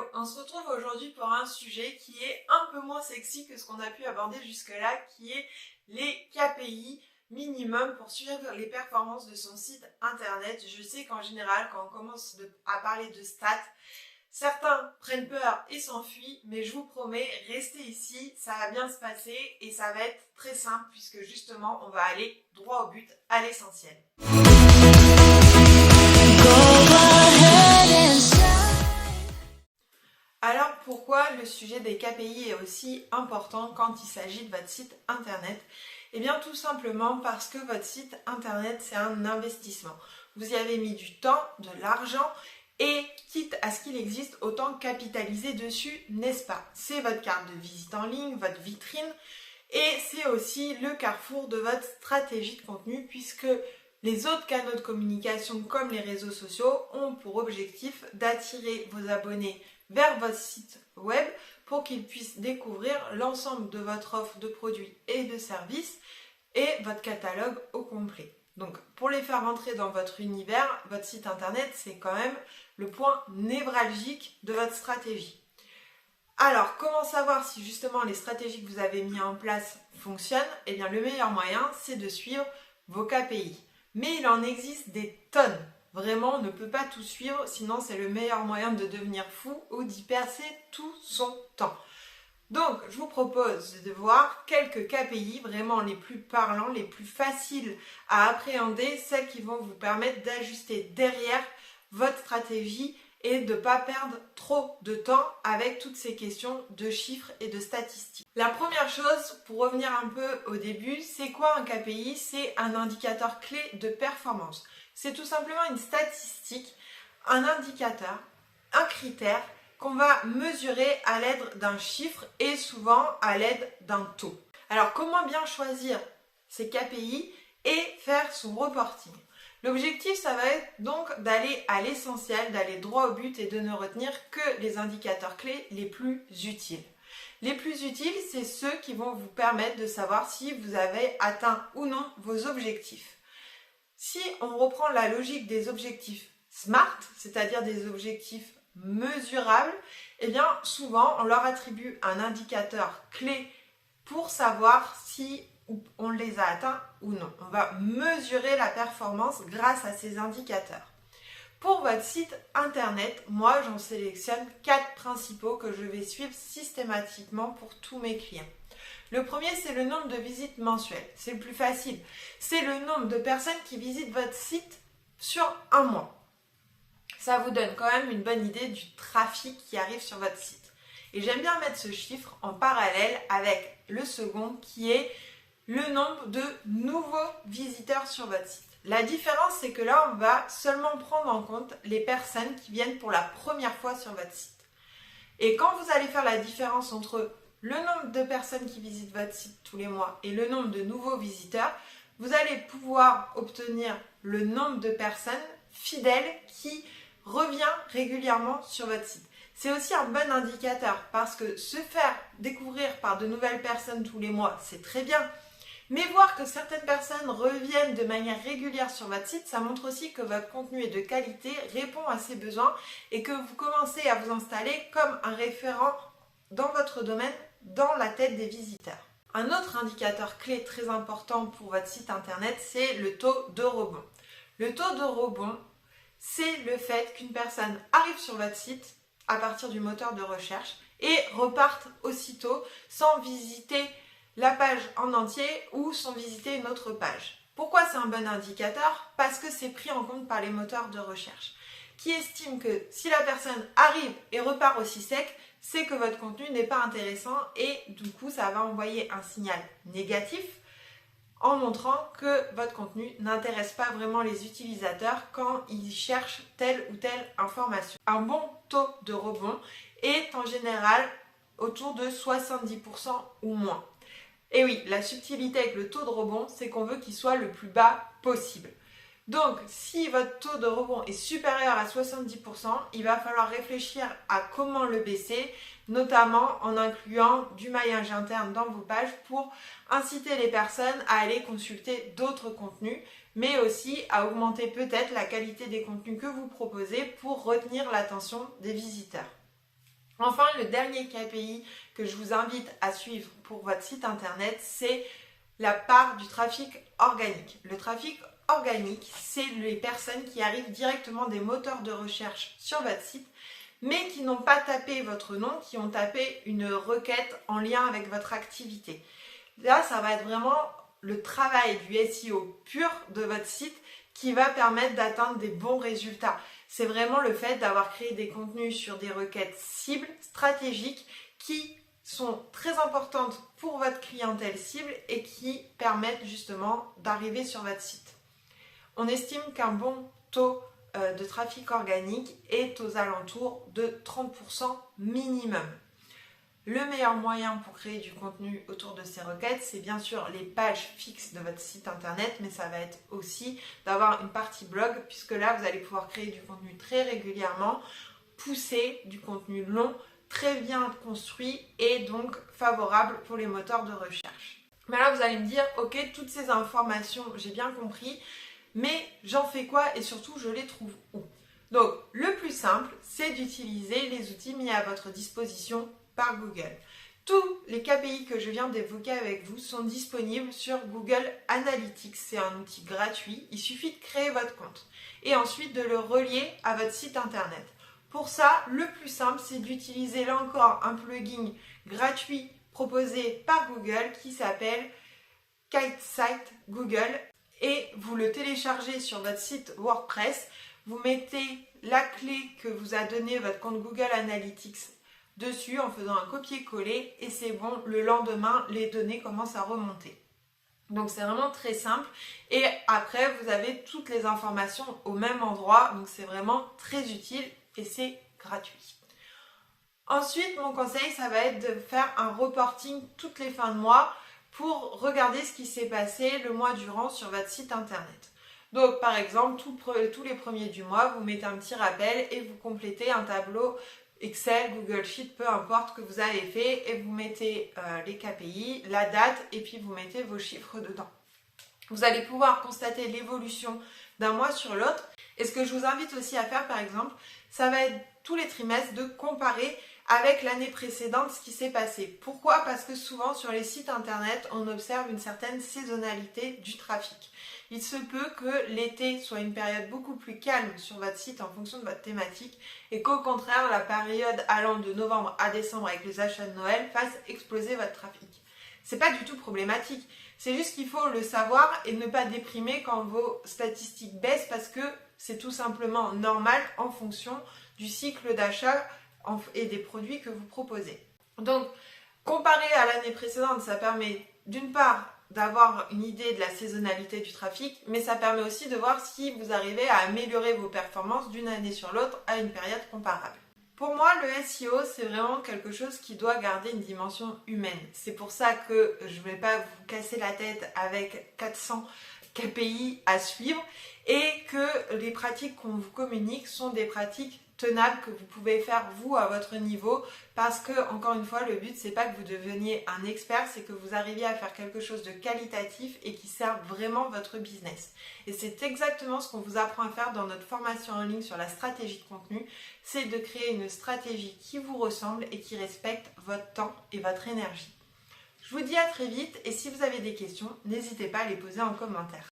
Hello, on se retrouve aujourd'hui pour un sujet qui est un peu moins sexy que ce qu'on a pu aborder jusque-là, qui est les KPI minimum pour suivre les performances de son site internet. Je sais qu'en général, quand on commence à parler de stats, certains prennent peur et s'enfuient, mais je vous promets, restez ici, ça va bien se passer et ça va être très simple puisque justement, on va aller droit au but, à l'essentiel. Alors pourquoi le sujet des KPI est aussi important quand il s'agit de votre site internet? Eh bien tout simplement parce que votre site internet c'est un investissement. Vous y avez mis du temps, de l'argent et quitte à ce qu'il existe, autant capitaliser dessus, n'est-ce pas? C'est votre carte de visite en ligne, votre vitrine et c'est aussi le carrefour de votre stratégie de contenu puisque les autres canaux de communication comme les réseaux sociaux ont pour objectif d'attirer vos abonnés vers votre site web pour qu'ils puissent découvrir l'ensemble de votre offre de produits et de services et votre catalogue au complet. Donc pour les faire rentrer dans votre univers, votre site internet c'est quand même le point névralgique de votre stratégie. Alors comment savoir si justement les stratégies que vous avez mises en place fonctionnent? Eh bien le meilleur moyen c'est de suivre vos KPI. Mais il en existe des tonnes. Vraiment, on ne peut pas tout suivre, sinon c'est le meilleur moyen de devenir fou ou d'y passer tout son temps. Donc, je vous propose de voir quelques KPI, vraiment les plus parlants, les plus faciles à appréhender, celles qui vont vous permettre d'ajuster derrière votre stratégie et de ne pas perdre trop de temps avec toutes ces questions de chiffres et de statistiques. La première chose, pour revenir un peu au début, c'est quoi un KPI? C'est un indicateur clé de performance. C'est tout simplement une statistique, un indicateur, un critère qu'on va mesurer à l'aide d'un chiffre et souvent à l'aide d'un taux. Alors comment bien choisir ces KPI et faire son reporting? L'objectif, ça va être donc d'aller à l'essentiel, d'aller droit au but et de ne retenir que les indicateurs clés les plus utiles. Les plus utiles, c'est ceux qui vont vous permettre de savoir si vous avez atteint ou non vos objectifs. Si on reprend la logique des objectifs SMART, c'est-à-dire des objectifs mesurables, eh bien souvent on leur attribue un indicateur clé pour savoir si on les a atteints ou non. On va mesurer la performance grâce à ces indicateurs. Pour votre site internet, moi j'en sélectionne 4 principaux que je vais suivre systématiquement pour tous mes clients. Le premier, c'est le nombre de visites mensuelles. C'est le plus facile. C'est le nombre de personnes qui visitent votre site sur un mois. Ça vous donne quand même une bonne idée du trafic qui arrive sur votre site. Et j'aime bien mettre ce chiffre en parallèle avec le second qui est le nombre de nouveaux visiteurs sur votre site. La différence, c'est que là, on va seulement prendre en compte les personnes qui viennent pour la première fois sur votre site. Et quand vous allez faire la différence entre le nombre de personnes qui visitent votre site tous les mois et le nombre de nouveaux visiteurs, vous allez pouvoir obtenir le nombre de personnes fidèles qui revient régulièrement sur votre site. C'est aussi un bon indicateur parce que se faire découvrir par de nouvelles personnes tous les mois, c'est très bien. Mais voir que certaines personnes reviennent de manière régulière sur votre site, ça montre aussi que votre contenu est de qualité, répond à ses besoins et que vous commencez à vous installer comme un référent dans votre domaine, dans la tête des visiteurs. Un autre indicateur clé très important pour votre site internet, c'est le taux de rebond. Le taux de rebond, c'est le fait qu'une personne arrive sur votre site à partir du moteur de recherche et reparte aussitôt sans visiter la page en entier ou sans visiter une autre page. Pourquoi c'est un bon indicateur? Parce que c'est pris en compte par les moteurs de recherche qui estiment que si la personne arrive et repart aussi sec, c'est que votre contenu n'est pas intéressant et du coup ça va envoyer un signal négatif en montrant que votre contenu n'intéresse pas vraiment les utilisateurs quand ils cherchent telle ou telle information. Un bon taux de rebond est en général autour de 70% ou moins. Et oui, la subtilité avec le taux de rebond, c'est qu'on veut qu'il soit le plus bas possible. Donc, si votre taux de rebond est supérieur à 70%, il va falloir réfléchir à comment le baisser, notamment en incluant du maillage interne dans vos pages pour inciter les personnes à aller consulter d'autres contenus, mais aussi à augmenter peut-être la qualité des contenus que vous proposez pour retenir l'attention des visiteurs. Enfin, le dernier KPI que je vous invite à suivre pour votre site internet, c'est la part du trafic organique. Le trafic organique, c'est les personnes qui arrivent directement des moteurs de recherche sur votre site, mais qui n'ont pas tapé votre nom, qui ont tapé une requête en lien avec votre activité. Là, ça va être vraiment le travail du SEO pur de votre site qui va permettre d'atteindre des bons résultats. C'est vraiment le fait d'avoir créé des contenus sur des requêtes cibles, stratégiques, qui sont très importantes pour votre clientèle cible et qui permettent justement d'arriver sur votre site. On estime qu'un bon taux de trafic organique est aux alentours de 30% minimum. Le meilleur moyen pour créer du contenu autour de ces requêtes, c'est bien sûr les pages fixes de votre site internet, mais ça va être aussi d'avoir une partie blog, puisque là, vous allez pouvoir créer du contenu très régulièrement, pousser du contenu long, très bien construit et donc favorable pour les moteurs de recherche. Mais là, vous allez me dire, ok, toutes ces informations, j'ai bien compris, mais j'en fais quoi et surtout, je les trouve où? Donc, le plus simple, c'est d'utiliser les outils mis à votre disposition par Google. Tous les KPI que je viens d'évoquer avec vous sont disponibles sur Google Analytics. C'est un outil gratuit. Il suffit de créer votre compte et ensuite de le relier à votre site internet. Pour ça, le plus simple, c'est d'utiliser là encore un plugin gratuit proposé par Google qui s'appelle Kitesite Google et vous le téléchargez sur votre site WordPress. Vous mettez la clé que vous a donnée votre compte Google Analytics dessus en faisant un copier-coller et c'est bon, le lendemain, les données commencent à remonter. Donc c'est vraiment très simple et après vous avez toutes les informations au même endroit, donc c'est vraiment très utile et c'est gratuit. Ensuite, mon conseil, ça va être de faire un reporting toutes les fins de mois pour regarder ce qui s'est passé le mois durant sur votre site internet. Donc par exemple, tous les premiers du mois, vous mettez un petit rappel et vous complétez un tableau Excel, Google Sheet, peu importe que vous avez fait et vous mettez les KPI, la date et puis vous mettez vos chiffres dedans. Vous allez pouvoir constater l'évolution d'un mois sur l'autre et ce que je vous invite aussi à faire par exemple, ça va être tous les trimestres de comparer avec l'année précédente ce qui s'est passé. Pourquoi? Parce que souvent sur les sites internet, on observe une certaine saisonnalité du trafic. Il se peut que l'été soit une période beaucoup plus calme sur votre site en fonction de votre thématique et qu'au contraire, la période allant de novembre à décembre avec les achats de Noël fasse exploser votre trafic. C'est pas du tout problématique. C'est juste qu'il faut le savoir et ne pas déprimer quand vos statistiques baissent parce que c'est tout simplement normal en fonction du cycle d'achat et des produits que vous proposez. Donc, comparé à l'année précédente, ça permet d'une part d'avoir une idée de la saisonnalité du trafic, mais ça permet aussi de voir si vous arrivez à améliorer vos performances d'une année sur l'autre à une période comparable. Pour moi, le SEO, c'est vraiment quelque chose qui doit garder une dimension humaine. C'est pour ça que je ne vais pas vous casser la tête avec 400 KPI à suivre et que les pratiques qu'on vous communique sont des pratiques tenables que vous pouvez faire vous à votre niveau parce que, encore une fois, le but c'est pas que vous deveniez un expert, c'est que vous arriviez à faire quelque chose de qualitatif et qui serve vraiment votre business. Et c'est exactement ce qu'on vous apprend à faire dans notre formation en ligne sur la stratégie de contenu, c'est de créer une stratégie qui vous ressemble et qui respecte votre temps et votre énergie. Je vous dis à très vite et si vous avez des questions, n'hésitez pas à les poser en commentaire.